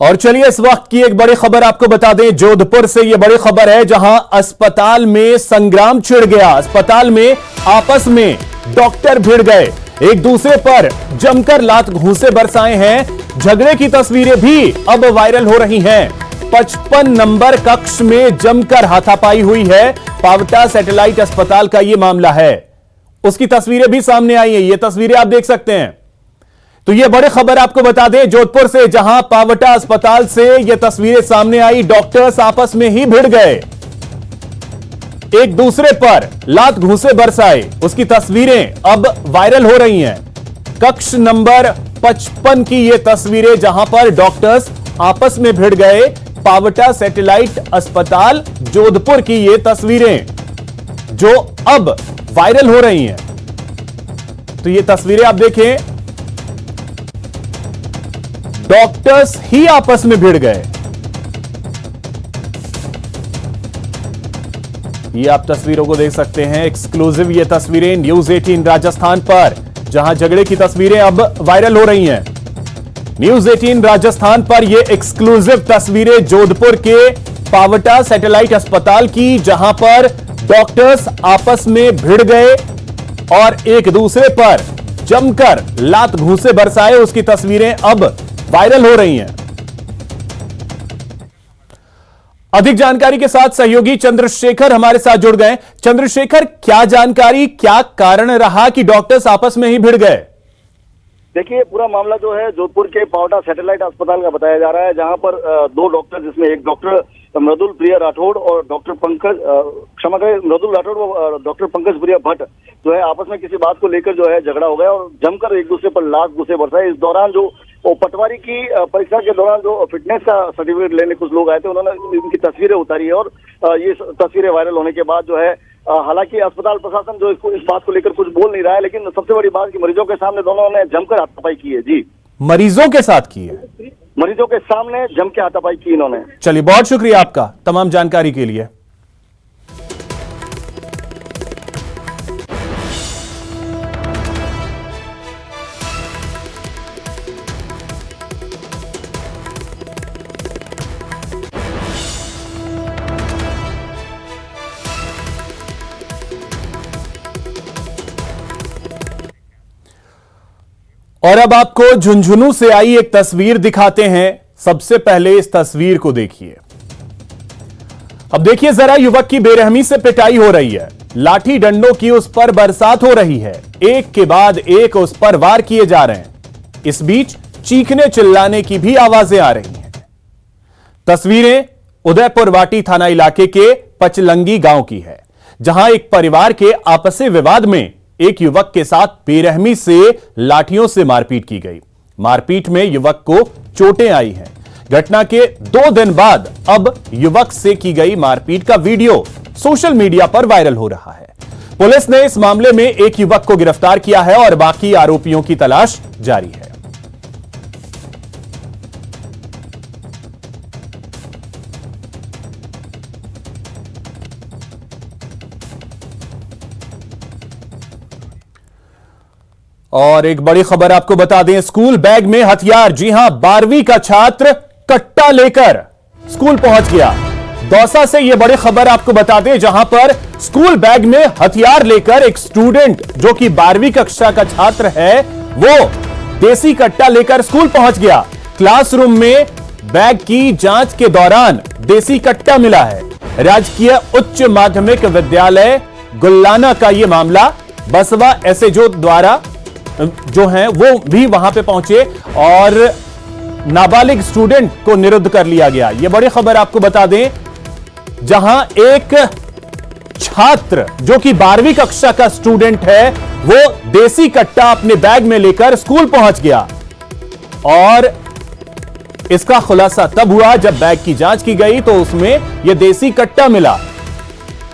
और चलिए इस वक्त की एक बड़ी खबर आपको बता दें। जोधपुर से यह बड़ी खबर है, जहां अस्पताल में संग्राम छिड़ गया। अस्पताल में आपस में डॉक्टर भिड़ गए, एक दूसरे पर जमकर लात घूंसे बरसाए हैं। झगड़े की तस्वीरें भी अब वायरल हो रही हैं। 55 नंबर कक्ष में जमकर हाथापाई हुई है। पावटा सैटेलाइट अस्पताल का यह मामला है, उसकी तस्वीरें भी सामने आई हैं। ये तस्वीरें आप देख सकते हैं। तो यह बड़ी खबर आपको बता दें जोधपुर से, जहां पावटा अस्पताल से यह तस्वीरें सामने आई। डॉक्टर्स आपस में ही भिड़ गए, एक दूसरे पर लात घूंसे बरसाए। उसकी तस्वीरें अब वायरल हो रही हैं। कक्ष नंबर 55 की यह तस्वीरें, जहां पर डॉक्टर्स आपस में भिड़ गए। पावटा सैटेलाइट अस्पताल जोधपुर की यह तस्वीरें जो अब वायरल हो रही हैं। तो यह तस्वीरें आप देखें, डॉक्टर्स ही आपस में भिड़ गए। ये आप तस्वीरों को देख सकते हैं, एक्सक्लूसिव ये तस्वीरें न्यूज 18 राजस्थान पर, जहां झगड़े की तस्वीरें अब वायरल हो रही हैं। न्यूज 18 राजस्थान पर ये एक्सक्लूसिव तस्वीरें जोधपुर के पावटा सैटेलाइट अस्पताल की, जहां पर डॉक्टर्स आपस में भिड़ गए और एक दूसरे पर जमकर लात घूंसे बरसाए। उसकी तस्वीरें अब वायरल हो रही हैं। अधिक जानकारी के साथ सहयोगी चंद्रशेखर हमारे साथ जुड़ गए। चंद्रशेखर, क्या जानकारी, क्या कारण रहा कि डॉक्टर्स आपस में ही भिड़ गए? देखिए, पूरा मामला जो है जोधपुर के पावटा सैटेलाइट अस्पताल का बताया जा रहा है, जहां पर दो डॉक्टर, जिसमें एक डॉक्टर मृदुल प्रिया राठौड़ और डॉक्टर पंकज, क्षमा करें, मृदुल राठौड़ और डॉक्टर पंकज प्रिया भट्ट जो है आपस में किसी बात को लेकर जो है झगड़ा हो गया और जमकर एक दूसरे पर लात घूंसे बरसाए। इस दौरान जो पटवारी की परीक्षा के दौरान जो फिटनेस का सर्टिफिकेट लेने कुछ लोग आए थे, उन्होंने इनकी तस्वीरें उतारी है और ये तस्वीरें वायरल होने के बाद जो है, हालांकि अस्पताल प्रशासन जो इस बात को लेकर कुछ बोल नहीं रहा है, लेकिन सबसे बड़ी बात कि मरीजों के सामने दोनों ने जमकर हाथापाई की है। जी, मरीजों के साथ की है, मरीजों के सामने जम के हाथापाई की इन्होंने। चलिए, बहुत शुक्रिया आपका तमाम जानकारी के लिए। और अब आपको झुंझुनू से आई एक तस्वीर दिखाते हैं। सबसे पहले इस तस्वीर को देखिए। अब देखिए जरा, युवक की बेरहमी से पिटाई हो रही है, लाठी डंडों की उस पर बरसात हो रही है, एक के बाद एक उस पर वार किए जा रहे हैं। इस बीच चीखने चिल्लाने की भी आवाजें आ रही हैं। तस्वीरें उदयपुर वाटी थाना इलाके के पचलंगी गांव की है, जहां एक परिवार के आपसी विवाद में एक युवक के साथ बेरहमी से लाठियों से मारपीट की गई। मारपीट में युवक को चोटें आई हैं। घटना के 2 दिन बाद अब युवक से की गई मारपीट का वीडियो सोशल मीडिया पर वायरल हो रहा है। पुलिस ने इस मामले में एक युवक को गिरफ्तार किया है और बाकी आरोपियों की तलाश जारी है। और एक बड़ी खबर आपको बता दें, स्कूल बैग में हथियार। जी हां, 12वीं का छात्र कट्टा लेकर स्कूल पहुंच गया। दौसा से यह बड़ी खबर आपको बता दें, जहां पर स्कूल बैग में हथियार लेकर एक स्टूडेंट जो कि 12वीं कक्षा का छात्र है, वो देसी कट्टा लेकर स्कूल पहुंच गया। क्लासरूम में बैग की जांच के दौरान देसी कट्टा मिला है। राजकीय उच्च माध्यमिक विद्यालय गुल्लाना का यह मामला। बसवा एसएचओ द्वारा जो हैं वो भी वहां पे पहुंचे और नाबालिग स्टूडेंट को निरुद्ध कर लिया गया। यह बड़ी खबर आपको बता दें, जहां एक छात्र जो कि 12वीं कक्षा का स्टूडेंट है, वो देसी कट्टा अपने बैग में लेकर स्कूल पहुंच गया और इसका खुलासा तब हुआ जब बैग की जांच की गई तो उसमें यह देसी कट्टा मिला।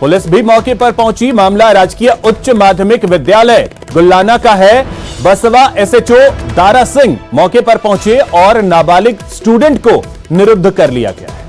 पुलिस भी मौके पर पहुंची। मामला राजकीय उच्च माध्यमिक विद्यालय गुल्लाना का है। बसवा एसएचओ दारा सिंह मौके पर पहुंचे और नाबालिग स्टूडेंट को निरुद्ध कर लिया गया है।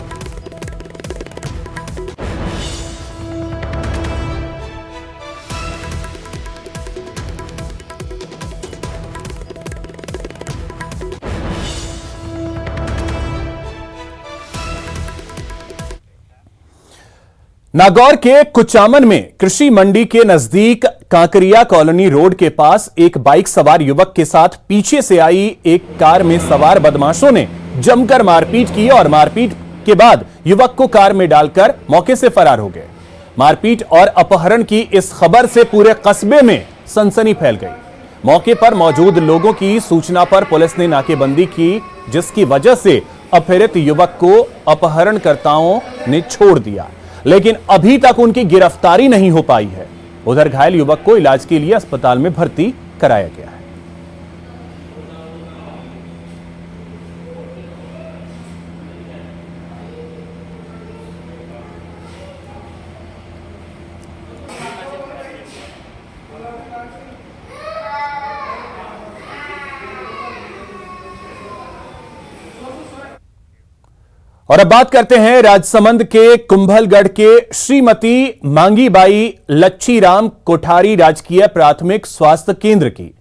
नागौर के कुचामन में कृषि मंडी के नजदीक कांकरिया कॉलोनी रोड के पास एक बाइक सवार युवक के साथ पीछे से आई एक कार में सवार बदमाशों ने जमकर मारपीट की और मारपीट के बाद युवक को कार में डालकर मौके से फरार हो गए। मारपीट और अपहरण की इस खबर से पूरे कस्बे में सनसनी फैल गई। मौके पर मौजूद लोगों की सूचना पर पुलिस ने नाकेबंदी की, जिसकी वजह से अपहरित युवक को अपहरणकर्ताओं ने छोड़ दिया, लेकिन अभी तक उनकी गिरफ्तारी नहीं हो पाई है। उधर घायल युवक को इलाज के लिए अस्पताल में भर्ती कराया गया है। और अब बात करते हैं राजसमंद के कुंभलगढ़ के श्रीमती मांगीबाई लच्छीराम कोठारी राजकीय प्राथमिक स्वास्थ्य केंद्र की,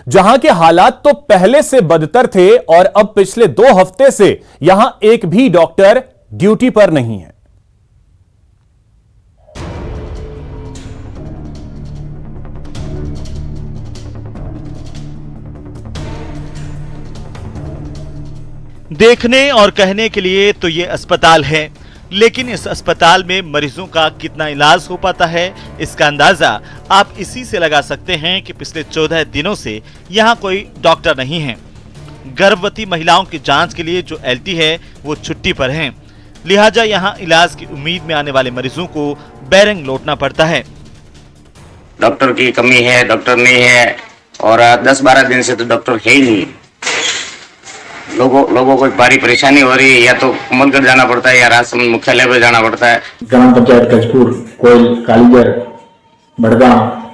जहां के हालात तो पहले से बदतर थे और अब पिछले 2 हफ्ते से यहां एक भी डॉक्टर ड्यूटी पर नहीं है। देखने और कहने के लिए तो ये अस्पताल है, लेकिन इस अस्पताल में मरीजों का कितना इलाज हो पाता है, इसका अंदाजा आप इसी से लगा सकते हैं कि पिछले 14 दिनों से यहाँ कोई डॉक्टर नहीं है। गर्भवती महिलाओं की जांच के लिए जो एलटी है वो छुट्टी पर हैं, लिहाजा यहाँ इलाज की उम्मीद में आने वाले मरीजों को बैरंग लौटना पड़ता है। डॉक्टर की कमी है, डॉक्टर नहीं है और 10-12 दिन से तो डॉक्टर है ही नहीं। लोगों को भारी परेशानी हो रही है, या तो कुंभलगढ़ जाना पड़ता है या राजसमंद मुख्यालय पर जाना पड़ता है। ग्राम पंचायत गजपुर, कोयल, कालीगर, बड़गांव,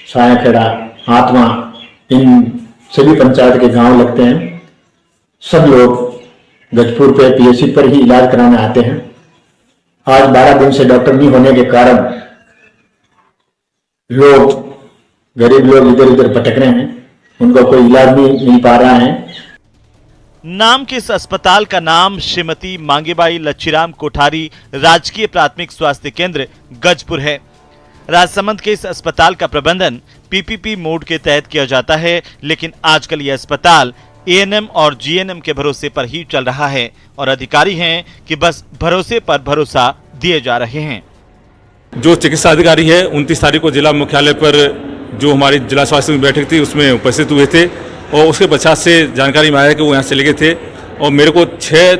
सायाखेड़ा, आत्मा, इन सभी पंचायत के गांव लगते हैं। सब लोग गजपुर पे पीएचसी पर ही इलाज कराने आते हैं। आज 12 दिन से डॉक्टर नहीं होने के कारण गरीब लोग इधर उधर भटक रहे हैं, उनको कोई इलाज नहीं मिल पा रहा है। नाम के इस अस्पताल का नाम श्रीमती मांगीबाई लच्छीराम कोठारी राजकीय प्राथमिक स्वास्थ्य केंद्र गजपुर है। राजसमंद के इस अस्पताल का प्रबंधन पीपीपी मोड के तहत किया जाता है, लेकिन आजकल यह अस्पताल एएनएम और जीएनएम के भरोसे पर ही चल रहा है और अधिकारी हैं कि बस भरोसे पर भरोसा दिए जा रहे हैं। जो चिकित्सा अधिकारी है 29 तारीख को जिला मुख्यालय पर जो हमारी जिला स्वास्थ्य में बैठक थी उसमें उपस्थित हुए थे और उसके पश्चात से जानकारी में आया कि वो यहाँ चले गए थे और मेरे को 6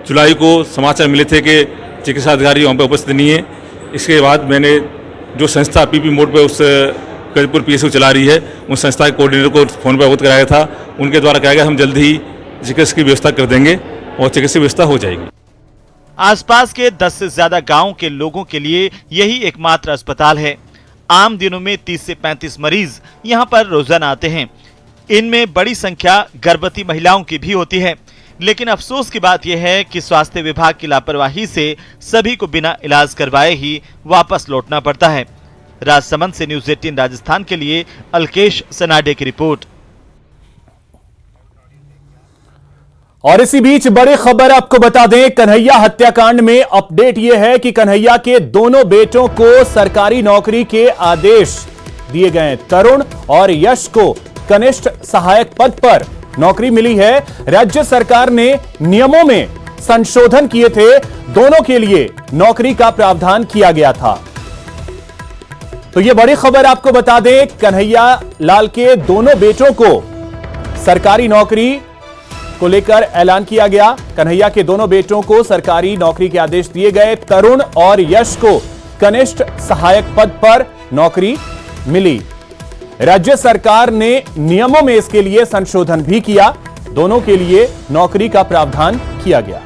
जुलाई को समाचार मिले थे कि चिकित्सा अधिकारी वहाँ पर उपस्थित नहीं है। इसके बाद मैंने जो संस्था पीपी मोड पर उस गजपुर पीएसयू चला रही है उस संस्था के कोऑर्डिनेटर को फ़ोन पर अवगत कराया था। उनके द्वारा कहा गया हम जल्द ही चिकित्सा की व्यवस्था कर देंगे और चिकित्सा व्यवस्था हो जाएगी। आसपास के 10 से ज्यादा गाँव के लोगों के लिए यही एकमात्र अस्पताल है। आम दिनों में 30 से 35 मरीज यहाँ पर रोजाना आते हैं। इनमें बड़ी संख्या गर्भवती महिलाओं की भी होती है, लेकिन अफसोस की बात यह है कि स्वास्थ्य विभाग की लापरवाही से सभी को बिना इलाज करवाए ही वापस लौटना पड़ता है। राजसमंद से न्यूज़ 18 राजस्थान के लिए अलकेश सनाडे की रिपोर्ट। और इसी बीच बड़ी खबर आपको बता दें, कन्हैया हत्याकांड में अपडेट यह है कि कन्हैया के दोनों बेटों को सरकारी नौकरी के आदेश दिए गए। तरुण और यश को कनिष्ठ सहायक पद पर नौकरी मिली है। राज्य सरकार ने नियमों में संशोधन किए थे, दोनों के लिए नौकरी का प्रावधान किया गया था। तो यह बड़ी खबर आपको बता दें, कन्हैया लाल के दोनों बेटों को सरकारी नौकरी को लेकर ऐलान किया गया। कन्हैया के दोनों बेटों को सरकारी नौकरी के आदेश दिए गए। तरुण और यश को कनिष्ठ सहायक पद पर नौकरी मिली। राज्य सरकार ने नियमों में इसके लिए संशोधन भी किया, दोनों के लिए नौकरी का प्रावधान किया गया।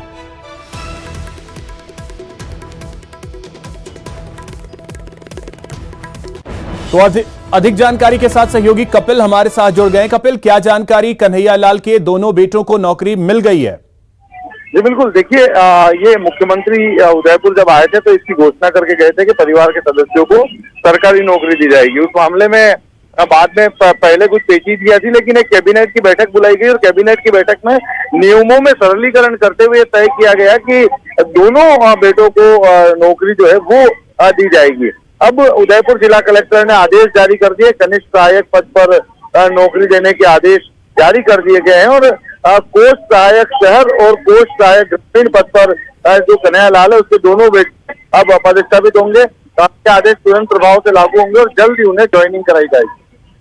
तो अधिक जानकारी के साथ सहयोगी कपिल हमारे साथ जुड़ गए। कपिल, क्या जानकारी, कन्हैया लाल के दोनों बेटों को नौकरी मिल गई है? जी बिल्कुल, देखिए ये मुख्यमंत्री उदयपुर जब आए थे तो इसकी घोषणा करके गए थे कि परिवार के सदस्यों को सरकारी नौकरी दी जाएगी। उस मामले में बाद में पहले कुछ पेचीदगी थी, लेकिन एक कैबिनेट की बैठक बुलाई गई और कैबिनेट की बैठक में नियमों में सरलीकरण करते हुए तय किया गया कि दोनों बेटों को नौकरी जो है वो दी जाएगी। अब उदयपुर जिला कलेक्टर ने आदेश जारी कर दिए, कनिष्ठ सहायक पद पर नौकरी देने के आदेश जारी कर दिए गए हैं और कोष सहायक शहर और कोष सहायक ग्रामीण पद पर जो कन्हैया लाल है उसके दोनों व्यक्ति अब पदस्थापित होंगे। आदेश तुरंत प्रभाव से लागू होंगे और जल्द ही उन्हें ज्वाइनिंग कराई जाएगी।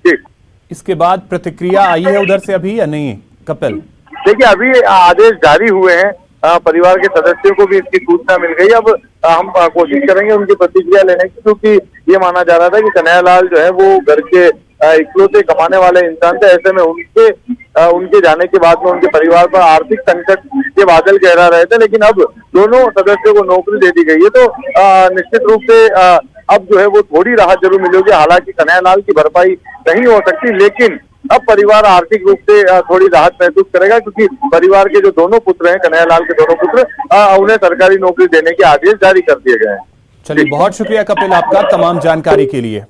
ठीक, इसके बाद प्रतिक्रिया आई है उधर से अभी या नहीं कपिल? देखिए अभी आदेश जारी हुए हैं, परिवार के सदस्यों को भी इसकी सूचना मिल गई। अब हम कोशिश करेंगे उनकी प्रतिक्रिया लेने की, क्योंकि ये माना जा रहा था कि कन्हैया लाल जो है वो घर के इकलौते कमाने वाले इंसान थे। ऐसे में उनके जाने के बाद में उनके परिवार पर आर्थिक संकट के बादल गहरा रहे थे, लेकिन अब दोनों सदस्यों को नौकरी दे दी गई है तो निश्चित रूप से अब जो है वो थोड़ी राहत जरूर मिलेगी। हालांकि कन्हैया लाल की भरपाई नहीं हो सकती, लेकिन अब परिवार आर्थिक रूप से थोड़ी राहत महसूस करेगा, क्योंकि परिवार के जो दोनों पुत्र हैं, कन्हैया लाल के दोनों पुत्र, उन्हें सरकारी नौकरी देने के आदेश जारी कर दिए गए हैं। चलिए, बहुत शुक्रिया कपिल आपका तमाम जानकारी के लिए।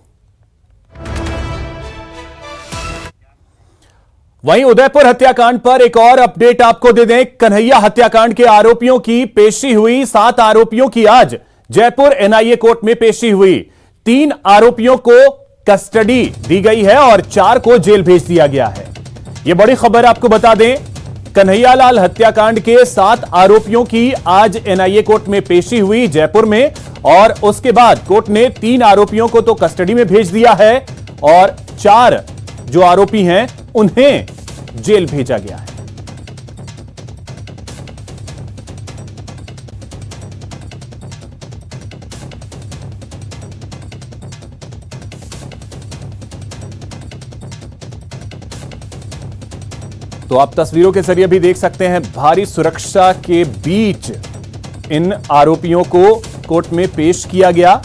वहीं उदयपुर हत्याकांड पर एक और अपडेट आपको दे दें। कन्हैया हत्याकांड के आरोपियों की पेशी हुई। 7 आरोपियों की आज जयपुर एनआईए कोर्ट में पेशी हुई। 3 आरोपियों को कस्टडी दी गई है और 4 को जेल भेज दिया गया है। यह बड़ी खबर आपको बता दें, कन्हैया लाल हत्याकांड के 7 आरोपियों की आज एनआईए कोर्ट में पेशी हुई जयपुर में, और उसके बाद कोर्ट ने 3 आरोपियों को तो कस्टडी में भेज दिया है और 4 जो आरोपी हैं उन्हें जेल भेजा गया है। तो आप तस्वीरों के जरिए भी देख सकते हैं, भारी सुरक्षा के बीच इन आरोपियों को कोर्ट में पेश किया गया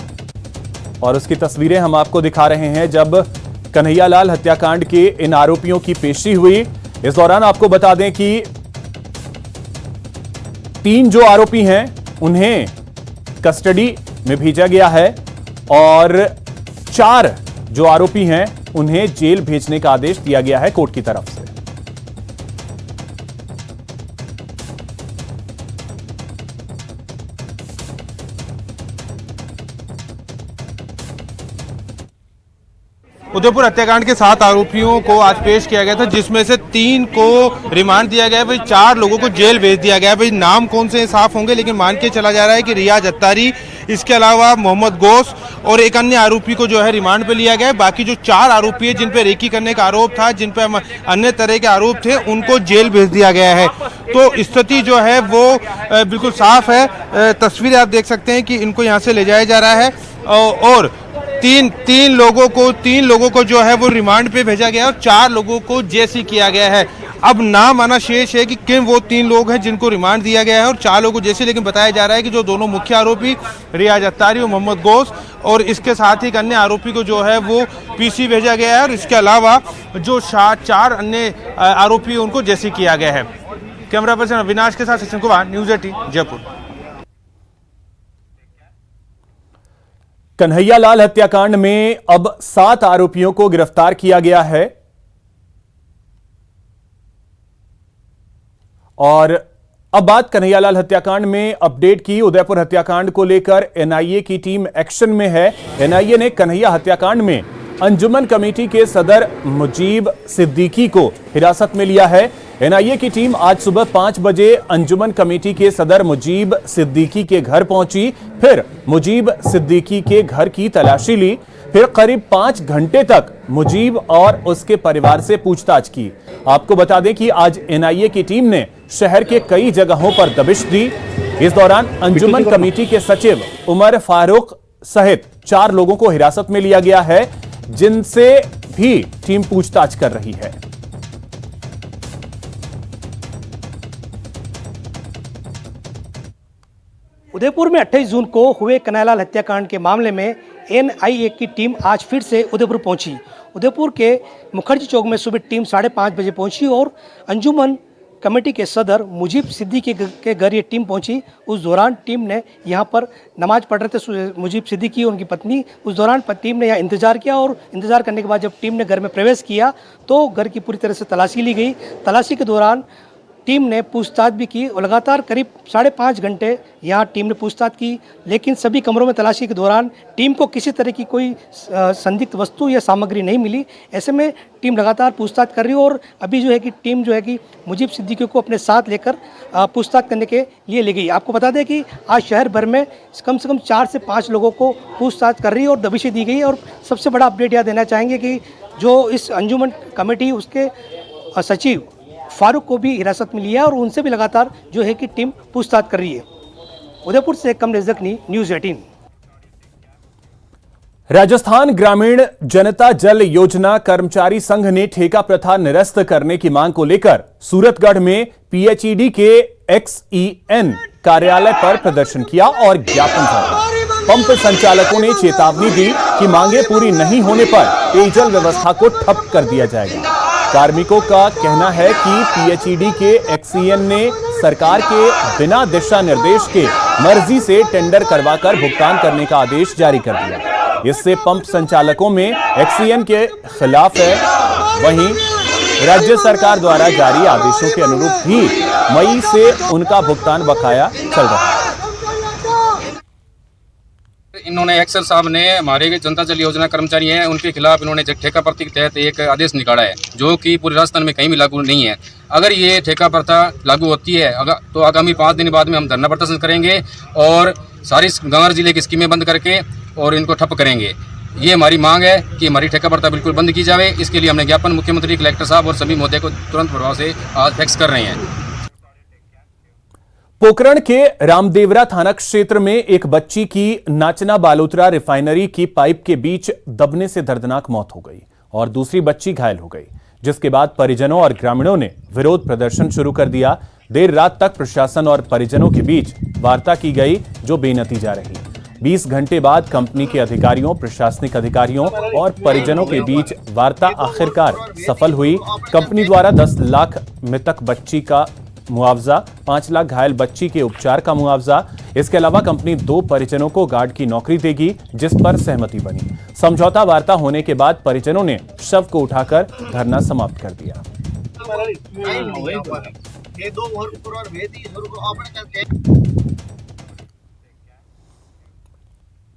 और उसकी तस्वीरें हम आपको दिखा रहे हैं जब कन्हैया लाल हत्याकांड के इन आरोपियों की पेशी हुई। इस दौरान आपको बता दें कि 3 जो आरोपी हैं उन्हें कस्टडी में भेजा गया है और 4 जो आरोपी हैं उन्हें जेल भेजने का आदेश दिया गया है कोर्ट की तरफ से। उदयपुर हत्याकांड के 7 आरोपियों को आज पेश किया गया था, जिसमें से 3 को रिमांड दिया गया है, वही 4 लोगों को जेल भेज दिया गया है। भाई नाम कौन से साफ होंगे, लेकिन मान के चला जा रहा है कि रियाज अत्तारी, इसके अलावा मोहम्मद गोश और एक अन्य आरोपी को जो है रिमांड पे लिया गया है। बाकी जो 4 आरोपी है जिन पे रेकी करने का आरोप था, जिन पे अन्य तरह के आरोप थे, उनको जेल भेज दिया गया है। तो स्थिति जो है वो बिल्कुल साफ है। तस्वीरें आप देख सकते हैं कि इनको यहाँ से ले जाया जा रहा है और तीन लोगों को जो है वो रिमांड पे भेजा गया और 4 लोगों को जेसी किया गया है। अब नाम आना शेष है कि किन वो 3 लोग हैं जिनको रिमांड दिया गया है और 4 लोगों को जेसी, लेकिन बताया जा रहा है कि जो दोनों मुख्य आरोपी रियाज अत्तारी और मोहम्मद गोश और इसके साथ ही एक अन्य आरोपी को जो है वो पीसी भेजा गया है और इसके अलावा जो 4 अन्य आरोपी उनको जेसी किया गया है। कैमरा पर्सन अविनाश के साथ सचिन कुमार, न्यूज़ 18 जयपुर। कन्हैया लाल हत्याकांड में अब 7 आरोपियों को गिरफ्तार किया गया है और अब बात कन्हैया लाल हत्याकांड में अपडेट की। उदयपुर हत्याकांड को लेकर एनआईए की टीम एक्शन में है। एनआईए ने कन्हैया हत्याकांड में अंजुमन कमेटी के सदर मुजीब सिद्दीकी को हिरासत में लिया है। एनआईए की टीम आज सुबह 5 बजे अंजुमन कमेटी के सदर मुजीब सिद्दीकी के घर पहुंची, फिर मुजीब सिद्दीकी के घर की तलाशी ली, फिर करीब 5 घंटे तक मुजीब और उसके परिवार से पूछताछ की। आपको बता दें कि आज एनआईए की टीम ने शहर के कई जगहों पर दबिश दी। इस दौरान अंजुमन कमेटी के सचिव उमर फारूक सहित 4 लोगों को हिरासत में लिया गया है, जिनसे भी टीम पूछताछ कर रही है। उदयपुर में 28 जून को हुए कन्हैया लाल हत्याकांड के मामले में एनआईए की टीम आज फिर से उदयपुर पहुंची। उदयपुर के मुखर्जी चौक में सुबह टीम 5:30 बजे पहुंची और अंजुमन कमेटी के सदर मुजीब सिद्दीकी के घर ये टीम पहुंची। उस दौरान टीम ने यहाँ पर नमाज पढ़ रहे थे मुजीब सिद्दीकी और उनकी पत्नी। उस दौरान टीम ने यहाँ इंतजार किया और इंतजार करने के बाद जब टीम ने घर में प्रवेश किया तो घर की पूरी तरह से तलाशी ली गई। तलाशी के दौरान टीम ने पूछताछ भी की और लगातार करीब 5.5 घंटे यहाँ टीम ने पूछताछ की, लेकिन सभी कमरों में तलाशी के दौरान टीम को किसी तरह की कोई संदिग्ध वस्तु या सामग्री नहीं मिली। ऐसे में टीम लगातार पूछताछ कर रही है और अभी जो है कि टीम जो है कि मुजीब सिद्दीकी को अपने साथ लेकर पूछताछ करने के लिए ले गई। आपको बता दें कि आज शहर भर में कम से कम 4 से 5 लोगों को पूछताछ कर रही है और दबिशें दी गई है। और सबसे बड़ा अपडेट यह देना चाहेंगे कि जो इस अंजुमन कमेटी उसके सचिव फारूक को भी हिरासत मिली है और उनसे भी लगातार जो है कि टीम पूछताछ कर रही है। उदयपुर से कमलेश जखनी, न्यूज़ 18। राजस्थान ग्रामीण जनता जल योजना कर्मचारी संघ ने ठेका प्रथा निरस्त करने की मांग को लेकर सूरतगढ़ में पीएचईडी के XEN कार्यालय पर प्रदर्शन किया और ज्ञापन सौंपा। पंप संचालकों ने चेतावनी दी कि मांगे पूरी नहीं होने पर पेयजल व्यवस्था को ठप कर दिया जाएगा। कार्मिकों का कहना है कि पीएचईडी के XEN ने सरकार के बिना दिशा निर्देश के मर्जी से टेंडर करवाकर भुगतान करने का आदेश जारी कर दिया। इससे पंप संचालकों में XEN के खिलाफ है। वहीं राज्य सरकार द्वारा जारी आदेशों के अनुरूप भी मई से उनका भुगतान बकाया चल रहा है। इन्होंने एक्सर साहब ने हमारे जनता जल योजना कर्मचारी हैं उनके खिलाफ इन्होंने ठेका प्रथा के तहत एक आदेश निकाला है जो कि पूरे राजस्थान में कहीं भी लागू नहीं है। अगर ये ठेका प्रथा लागू होती है तो आगामी 5 दिन बाद में हम धरना प्रदर्शन करेंगे और सारी गंवार जिले की स्कीमें बंद करके और इनको ठप करेंगे। ये हमारी मांग है कि हमारी ठेका प्रथा बिल्कुल बंद की जाए। इसके लिए हमने ज्ञापन मुख्यमंत्री, कलेक्टर साहब और सभी महोदय को तुरंत प्रभाव से आज फैक्स कर रहे हैं। पोखरण के रामदेवरा थाना क्षेत्र में एक बच्ची की नाचना बालोतरा रिफाइनरी की पाइप के बीच दबने से दर्दनाक मौत हो गई और दूसरी बच्ची घायल हो गई, जिसके बाद परिजनों और ग्रामीणों ने विरोध प्रदर्शन शुरू कर दिया। देर रात तक प्रशासन और परिजनों के बीच वार्ता की गई जो बेनतीजा रही। 20 घंटे बाद कंपनी के अधिकारियों, प्रशासनिक अधिकारियों और परिजनों के बीच वार्ता आखिरकार सफल हुई। कंपनी द्वारा 10 लाख मृतक बच्ची का मुआवजा, 5 लाख घायल बच्ची के उपचार का मुआवजा। इसके अलावा कंपनी 2 परिजनों को गार्ड की नौकरी देगी, जिस पर सहमति बनी। समझौता वार्ता होने के बाद परिजनों ने शव को उठाकर धरना समाप्त कर दिया।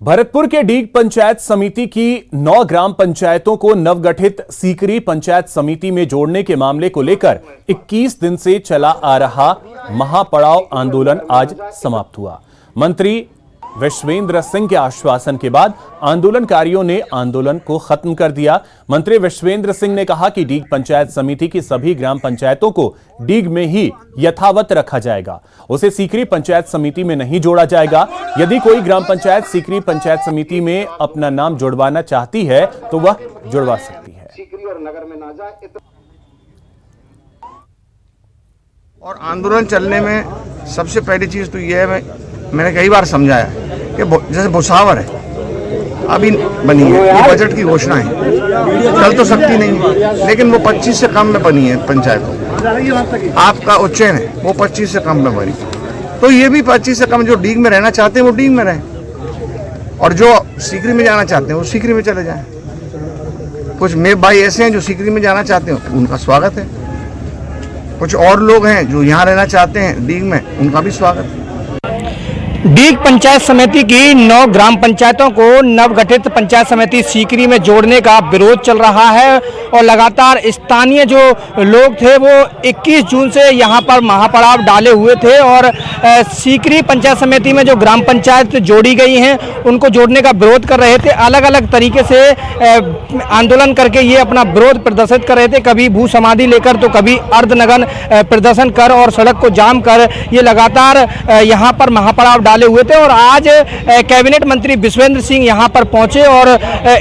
भरतपुर के डीग पंचायत समिति की 9 ग्राम पंचायतों को नवगठित सीकरी पंचायत समिति में जोड़ने के मामले को लेकर 21 दिन से चला आ रहा महापड़ाव आंदोलन आज समाप्त हुआ। मंत्री विश्वेंद्र सिंह के आश्वासन के बाद आंदोलनकारियों ने आंदोलन को खत्म कर दिया। मंत्री विश्वेंद्र सिंह ने कहा कि डीग पंचायत समिति की सभी ग्राम पंचायतों को डीग में ही यथावत रखा जाएगा, उसे सीकरी पंचायत समिति में नहीं जोड़ा जाएगा। यदि कोई ग्राम पंचायत सीकरी पंचायत समिति में अपना नाम जुड़वाना चाहती है तो वह जुड़वा सकती है। और आंदोलन चलने में सबसे पहली चीज तो यह है, मैंने कई बार समझाया कि जैसे भुसावर है अभी बनी है, ये बजट की घोषणा है, चल तो सकती नहीं है, लेकिन वो 25 से कम में बनी है पंचायत। आपका उच्चैन है वो 25 से कम में बनी, तो ये भी 25 से कम जो डीग में रहना चाहते हैं वो डीग में रहें और जो सीकरी में जाना चाहते हैं वो सीकरी में चले जाएं। कुछ मेरे भाई ऐसे हैं जो सीकरी में जाना चाहते हैं, उनका स्वागत है। कुछ और लोग हैं जो यहाँ रहना चाहते हैं डीग में, उनका भी स्वागत है। डीग पंचायत समिति की 9 ग्राम पंचायतों को नवगठित पंचायत समिति सीकरी में जोड़ने का विरोध चल रहा है और लगातार स्थानीय जो लोग थे वो 21 जून से यहाँ पर महापड़ाव डाले हुए थे और सीकरी पंचायत समिति में जो ग्राम पंचायत जोड़ी गई हैं उनको जोड़ने का विरोध कर रहे थे। अलग अलग तरीके से आंदोलन करके ये अपना विरोध प्रदर्शित कर रहे थे, कभी भू समाधि लेकर तो कभी अर्धनग्न प्रदर्शन कर और सड़क को जाम कर ये लगातार यहाँ पर महापड़ाव डाले हुए थे। और आज कैबिनेट मंत्री विश्वेंद्र सिंह यहाँ पर पहुंचे और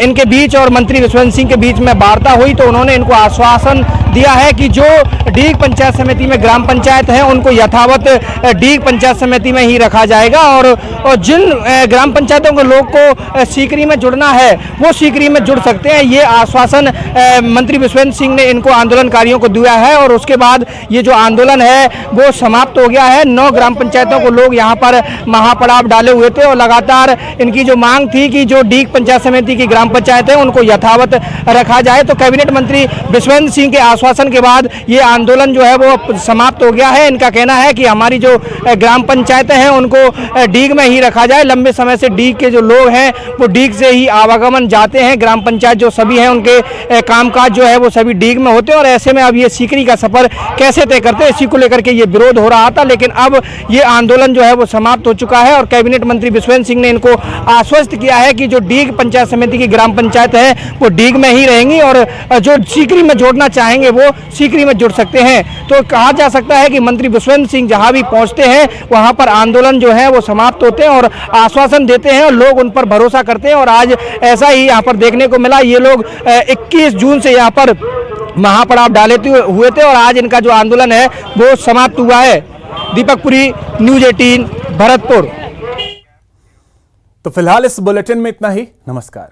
इनके बीच और मंत्री विश्वेंद्र सिंह के बीच में वार्ता हुई तो उन्होंने इनको आश्वासन दिया है कि जो डीग पंचायत समिति में ग्राम पंचायत है उनको यथावत डीग पंचायत समिति में ही रखा जाएगा और जिन ग्राम पंचायतों के लोग को सीकरी में जुड़ना है वो सीकरी में जुड़ सकते हैं। ये आश्वासन मंत्री विश्वेंद्र सिंह ने इनको आंदोलनकारियों को दिया है और उसके बाद ये जो आंदोलन है वो समाप्त हो गया है। 9 ग्राम पंचायतों को लोग यहाँ पर महापड़ाव डाले हुए थे और लगातार इनकी जो मांग थी कि जो डीग पंचायत समिति की ग्राम पंचायत है उनको यथावत रखा जाए। तो कैबिनेट मंत्री विश्वेंद्र सिंह के आश्वासन के बाद ये आंदोलन जो है वो समाप्त हो गया है। इनका कहना है कि हमारी जो ग्राम पंचायतें हैं उनको डीग में ही रखा जाए। लंबे समय से डीग के जो लोग हैं वो डीग से ही आवागमन जाते हैं। ग्राम पंचायत जो सभी हैं उनके कामकाज जो है वो सभी डीग में होते हैं और ऐसे में अब ये सीकरी का सफर कैसे तय करते हैं, इसी को लेकर के ये विरोध हो रहा था। लेकिन अब ये आंदोलन जो है वो समाप्त हो चुका है और कैबिनेट मंत्री विश्वेंद्र सिंह ने इनको आश्वस्त किया है कि जो डीग पंचायत समिति की ग्राम पंचायत है वो डीग में ही रहेंगी और जो सीकरी में जुड़ना चाहेंगे वो सीकरी में जुड़ सकते हैं। तो कहा जा सकता है कि मंत्री विश्वेंद्र सिंह जहां भी पहुंचते हैं वहां पर आंदोलन जो है वो समाप्त होते हैं और आश्वासन देते हैं और लोग उन पर भरोसा करते हैं। और आज ऐसा ही यहाँ पर देखने को मिला। ये लोग 21 जून से यहाँ पर महापड़ाव डाले हुए थे और आज इनका जो आंदोलन है वो समाप्त हुआ है। दीपक पुरी, न्यूज़ 18, भरतपुर। तो फिलहाल इस बुलेटिन में इतना ही। नमस्कार।